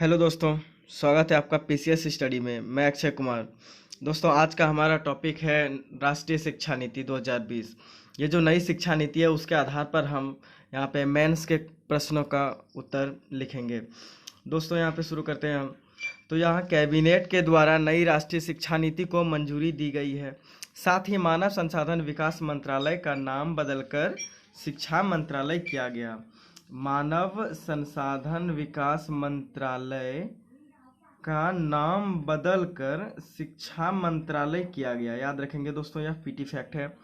Hello दोस्तों, स्वागत है आपका पीसीएस स्टडी में। मैं अक्षय कुमार। दोस्तों, आज का हमारा टॉपिक है राष्ट्रीय शिक्षा नीति 2020। ये जो नई शिक्षा नीति है उसके आधार पर हम यहाँ पे मेंस के प्रश्नों का उत्तर लिखेंगे। दोस्तों, यहाँ पे शुरू करते हैं हम। तो यहाँ कैबिनेट के द्वारा नई राष्ट्रीय शिक्षा नीति को मंजूरी दी गई है। साथ ही मानव संसाधन विकास मंत्रालय का नाम बदलकर शिक्षा मंत्रालय किया गया। मानव संसाधन विकास मंत्रालय का नाम बदलकर शिक्षा मंत्रालय किया गया। याद रखेंगे दोस्तों, यह पीटी फैक्ट है।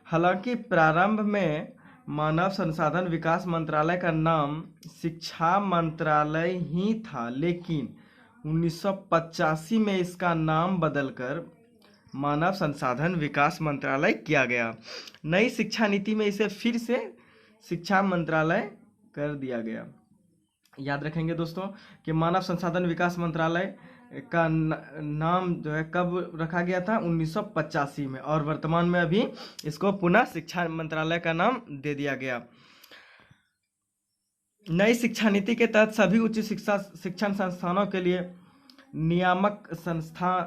हालांकि प्रारंभ में मानव संसाधन विकास मंत्रालय का नाम शिक्षा मंत्रालय ही था, लेकिन 1985 में इसका नाम बदलकर मानव संसाधन विकास मंत्रालय किया गया। नई शिक्षा नीति में इसे फिर से शिक्षा मंत्रालय कर दिया गया। याद रखेंगे दोस्तों कि मानव संसाधन विकास मंत्रालय का नाम जो है कब रखा गया था, 1985 में, और वर्तमान में अभी इसको पुनः शिक्षा मंत्रालय का नाम दे दिया गया। नई शिक्षा नीति के तहत सभी उच्च शिक्षण संस्थानों के लिए नियामक संस्था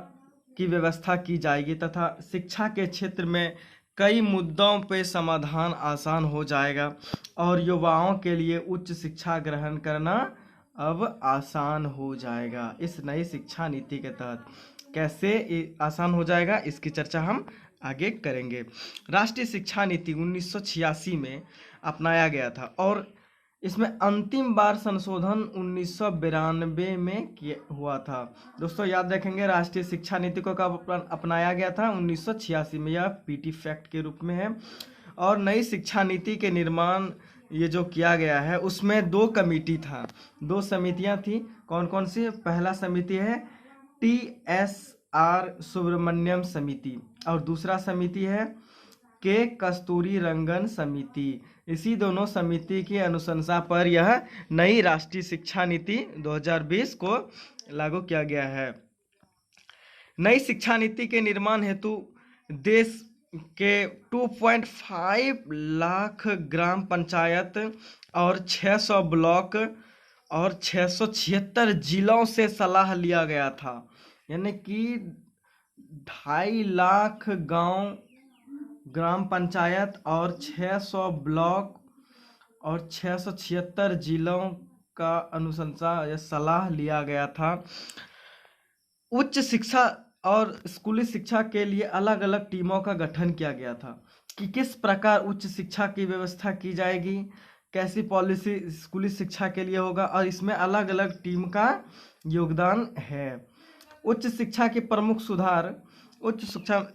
की व्यवस्था की जाएगी तथा शिक्षा के क्षेत्र में कई मुद्दों पे समाधान आसान हो जाएगा और युवाओं के लिए उच्च शिक्षा ग्रहण करना अब आसान हो जाएगा। इस नई शिक्षा नीति के तहत कैसे आसान हो जाएगा, इसकी चर्चा हम आगे करेंगे। राष्ट्रीय शिक्षा नीति 1986 में अपनाया गया था और इसमें अंतिम बार संशोधन 1992 में हुआ था। दोस्तों, याद रखेंगे राष्ट्रीय शिक्षा नीति को कब अपनाया गया था, 1986 में। यह पीटी फैक्ट के रूप में है। और नई शिक्षा नीति के निर्माण ये जो किया गया है उसमें दो कमेटी था, दो समितियां थी। कौन कौन सी? पहला समिति है TSR सुब्रमण्यम समिति और दूसरा समिति है के कस्तूरी रंगन समिति। इसी दोनों समिति की अनुशंसा पर यह नई राष्ट्रीय शिक्षा नीति 2020 को लागू किया गया है। नई शिक्षा नीति के निर्माण हेतु देश के 2.5 लाख ग्राम पंचायत और 600 ब्लॉक और 676 जिलों से सलाह लिया गया था। यानी कि 2.5 लाख गांव, ग्राम पंचायत और 600 ब्लॉक और 676 जिलों का अनुशंसा या सलाह लिया गया था। उच्च शिक्षा और स्कूली शिक्षा के लिए अलग अलग टीमों का गठन किया गया था कि किस प्रकार उच्च शिक्षा की व्यवस्था की जाएगी, कैसी पॉलिसी स्कूली शिक्षा के लिए होगा, और इसमें अलग अलग टीम का योगदान है। उच्च शिक्षा के प्रमुख सुधार, उच्च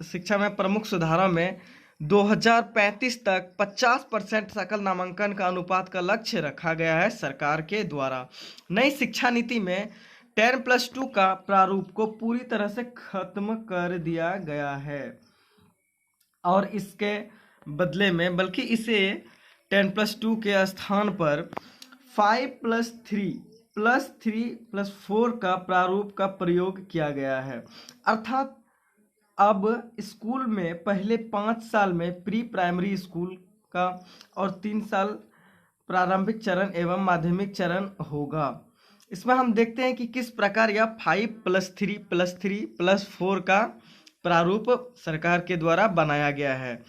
शिक्षा में प्रमुख सुधारों में 2035 तक 50% सकल नामांकन का अनुपात का लक्ष्य रखा गया है सरकार के द्वारा। नई शिक्षा नीति में 10+2 का प्रारूप को पूरी तरह से खत्म कर दिया गया है और इसके बदले में बल्कि इसे 10+2 के स्थान पर 5+3+3+4 का प्रारूप का प्रयोग किया गया है। अर्थात अब स्कूल में पहले 5 साल में प्री प्राइमरी स्कूल का और 3 साल प्रारंभिक चरण एवं माध्यमिक चरण होगा। इसमें हम देखते हैं कि किस प्रकार यह 5+3+3+4 का प्रारूप सरकार के द्वारा बनाया गया है।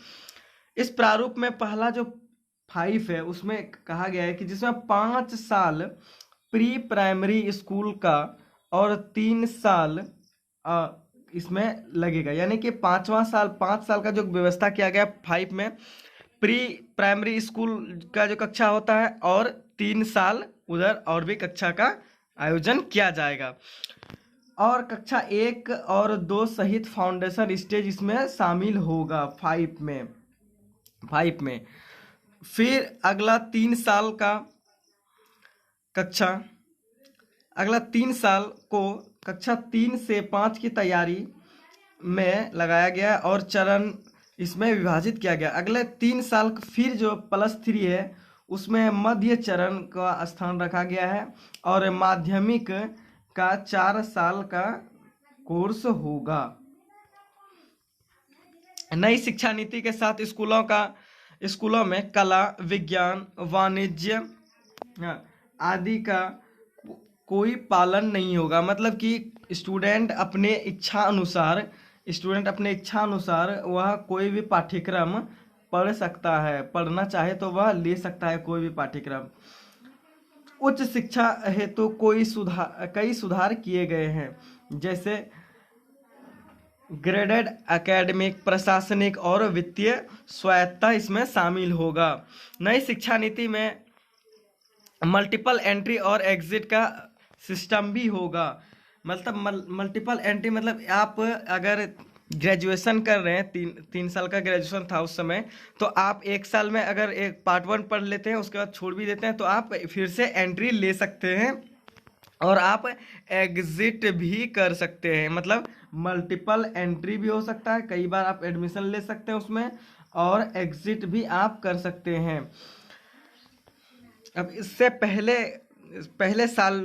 इस प्रारूप में पहला जो 5 है उसमें कहा गया है कि जिसमें 5 साल प्री प्राइमरी स्कूल का और 3 साल इसमें लगेगा। यानी कि 5 साल का जो व्यवस्था किया गया 5 में प्री प्राइमरी स्कूल का जो कक्षा होता है और 3 साल उधर और भी कक्षा का आयोजन किया जाएगा और कक्षा 1 और 2 सहित फाउंडेशन स्टेज इसमें शामिल होगा 5 में। फिर अगला 3 साल को कक्षा 3 से 5 की तैयारी में लगाया गया और चरण इसमें विभाजित किया गया। अगले 3 साल फिर जो +3 है उसमें मध्य चरण का स्थान रखा गया है और माध्यमिक का 4 साल का कोर्स होगा। नई शिक्षा नीति के साथ स्कूलों में कला, विज्ञान, वाणिज्य आदि का कोई पालन नहीं होगा। मतलब कि स्टूडेंट अपने इच्छा अनुसार वह कोई भी पाठ्यक्रम पढ़ सकता है, पढ़ना चाहे तो वह ले सकता है कोई भी पाठ्यक्रम। उच्च शिक्षा हेतु कई सुधार किए गए हैं, जैसे ग्रेडेड एकेडमिक, प्रशासनिक और वित्तीय स्वायत्तता इसमें शामिल होगा। नई शिक्षा नीति में मल्टीपल एंट्री और एग्जिट का सिस्टम भी होगा। मतलब मल्टीपल एंट्री मतलब आप अगर ग्रेजुएशन कर रहे हैं, तीन साल का ग्रेजुएशन था उस समय, तो आप एक साल में अगर एक पार्ट 1 पढ़ लेते हैं, उसके बाद छोड़ भी देते हैं, तो आप फिर से एंट्री ले सकते हैं और आप एग्जिट भी कर सकते हैं। मतलब मल्टीपल एंट्री भी हो सकता है, कई बार आप एडमिशन ले सकते हैं उसमें, और एग्जिट भी आप कर सकते हैं। अब इससे पहले साल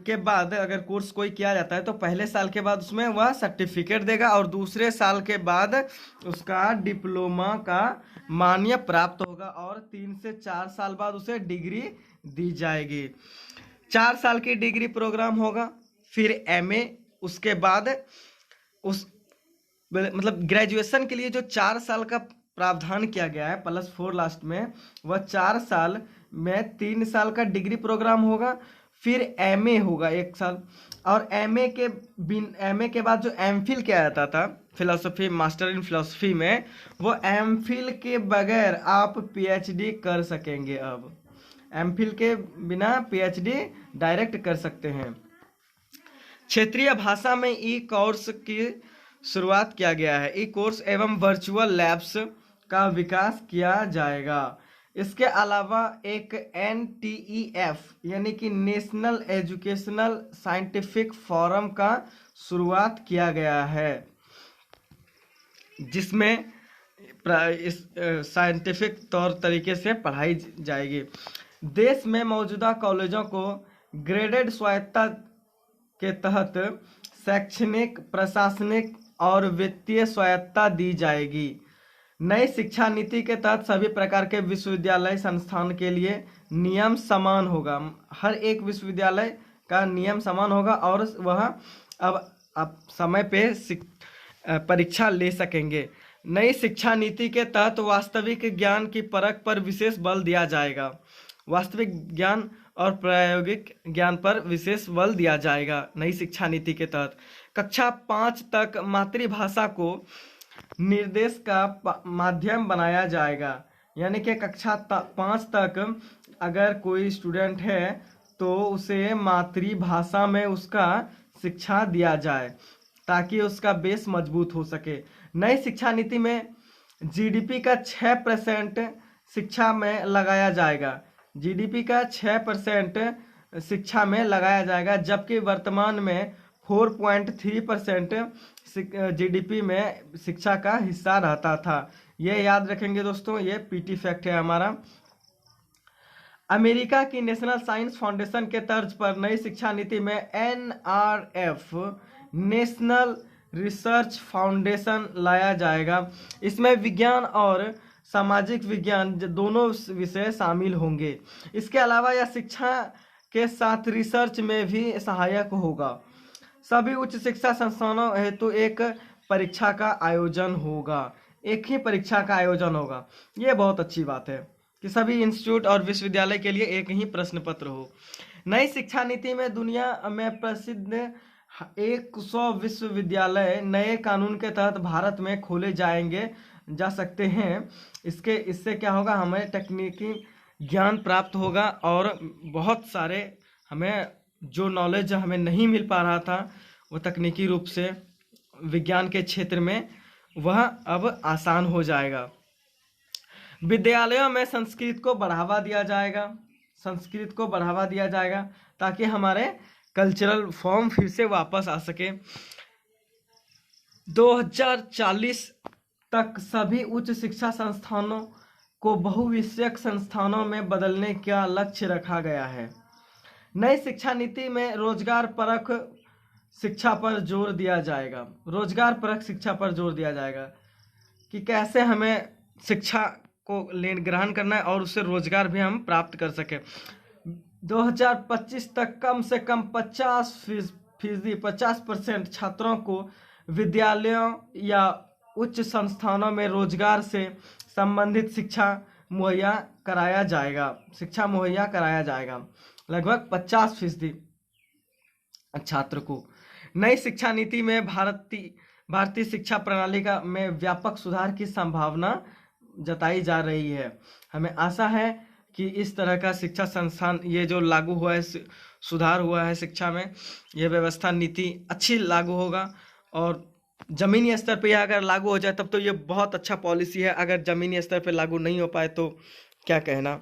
के बाद अगर कोर्स कोई किया जाता है तो पहले साल के बाद उसमें वह सर्टिफिकेट देगा, और दूसरे साल के बाद उसका डिप्लोमा का मान्य प्राप्त होगा, और 3 से 4 साल बाद उसे डिग्री दी जाएगी। 4 साल की डिग्री प्रोग्राम होगा, फिर एमए, उसके बाद मतलब ग्रेजुएशन के लिए जो 4 साल का प्रावधान किया गया है +4 लास्ट में, वह 4 साल में 3 साल का डिग्री प्रोग्राम होगा, फिर एमए होगा 1 साल, और एमए के बाद जो एमफिल किया जाता था फिलोसफी, मास्टर इन फिलोसफी में, वो एमफिल के बगैर आप पीएचडी कर सकेंगे। अब एमफिल के बिना पीएचडी डायरेक्ट कर सकते हैं। क्षेत्रीय भाषा में ई कोर्स की शुरुआत किया गया है। ई कोर्स एवं वर्चुअल लैब्स का विकास किया जाएगा। इसके अलावा एक NTEF यानी कि नेशनल एजुकेशनल साइंटिफिक फोरम का शुरुआत किया गया है, जिसमें इस साइंटिफिक तौर तरीके से पढ़ाई जाएगी। देश में मौजूदा कॉलेजों को ग्रेडेड स्वायत्तता के तहत शैक्षणिक, प्रशासनिक और वित्तीय स्वायत्तता दी जाएगी। नई शिक्षा नीति के तहत सभी प्रकार के विश्वविद्यालय संस्थान के लिए नियम समान होगा। हर एक विश्वविद्यालय का नियम समान होगा, और वह अब समय पे परीक्षा ले सकेंगे। नई शिक्षा नीति के तहत वास्तविक ज्ञान की परख पर विशेष बल दिया जाएगा। वास्तविक ज्ञान और प्रायोगिक ज्ञान पर विशेष बल दिया जाएगा नई शिक्षा नीति के तहत। कक्षा 5 तक मातृभाषा को निर्देश का माध्यम बनाया जाएगा, यानी कि कक्षा 5 तक अगर कोई स्टूडेंट है तो उसे मातृभाषा में उसका शिक्षा दिया जाए, ताकि उसका बेस मजबूत हो सके। नई शिक्षा नीति में जीडीपी का 6% शिक्षा में लगाया जाएगा। जीडीपी का 6% शिक्षा में लगाया जाएगा, जबकि वर्तमान में 4.3% जीडीपी में शिक्षा का हिस्सा रहता था। ये याद रखेंगे दोस्तों, ये पीटी फैक्ट है हमारा। अमेरिका की नेशनल साइंस फाउंडेशन के तर्ज पर नई शिक्षा नीति में NRF नेशनल रिसर्च फाउंडेशन लाया जाएगा। इसमें विज्ञान और सामाजिक विज्ञान दोनों विषय शामिल होंगे। इसके अलावा यह शिक्षा के साथ रिसर्च में भी सहायक होगा। सभी उच्च शिक्षा संस्थानों हेतु एक परीक्षा का आयोजन होगा, एक ही परीक्षा का आयोजन होगा। ये बहुत अच्छी बात है कि सभी इंस्टीट्यूट और विश्वविद्यालय के लिए एक ही प्रश्न पत्र हो। नई शिक्षा नीति में दुनिया में प्रसिद्ध 100 विश्वविद्यालय नए कानून के तहत भारत में खोले जा सकते हैं। इससे क्या होगा, हमें तकनीकी ज्ञान प्राप्त होगा, और बहुत सारे हमें जो नॉलेज हमें नहीं मिल पा रहा था वो तकनीकी रूप से विज्ञान के क्षेत्र में, वह अब आसान हो जाएगा। विद्यालयों में संस्कृत को बढ़ावा दिया जाएगा, ताकि हमारे कल्चरल फॉर्म फिर से वापस आ सके। 2040 तक सभी उच्च शिक्षा संस्थानों को बहुविषयक संस्थानों में बदलने का लक्ष्य रखा गया है। नई शिक्षा नीति में रोजगार परक शिक्षा पर जोर दिया जाएगा। रोजगार परक शिक्षा पर जोर दिया जाएगा कि कैसे हमें शिक्षा को ग्रहण करना है और उससे रोजगार भी हम प्राप्त कर सकें। 2025 तक कम से कम 50% छात्रों को विद्यालयों या उच्च संस्थानों में रोजगार से संबंधित शिक्षा मुहैया कराया जाएगा। लगभग 50% छात्र को। नई शिक्षा नीति में भारतीय शिक्षा प्रणाली में व्यापक सुधार की संभावना जताई जा रही है। हमें आशा है कि इस तरह का शिक्षा संस्थान ये जो लागू हुआ है, सुधार हुआ है शिक्षा में, ये व्यवस्था नीति अच्छी लागू होगा। और ज़मीनी स्तर पे यह अगर लागू हो जाए तब तो ये बहुत अच्छा पॉलिसी है। अगर ज़मीनी स्तर पे लागू नहीं हो पाए तो क्या कहना।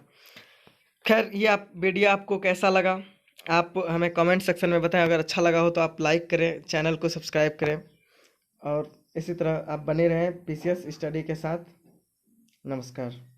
खैर, ये वीडियो आपको कैसा लगा आप हमें कमेंट सेक्शन में बताएं। अगर अच्छा लगा हो तो आप लाइक करें, चैनल को सब्सक्राइब करें और इसी तरह आप बने रहें PCS स्टडी के साथ। नमस्कार।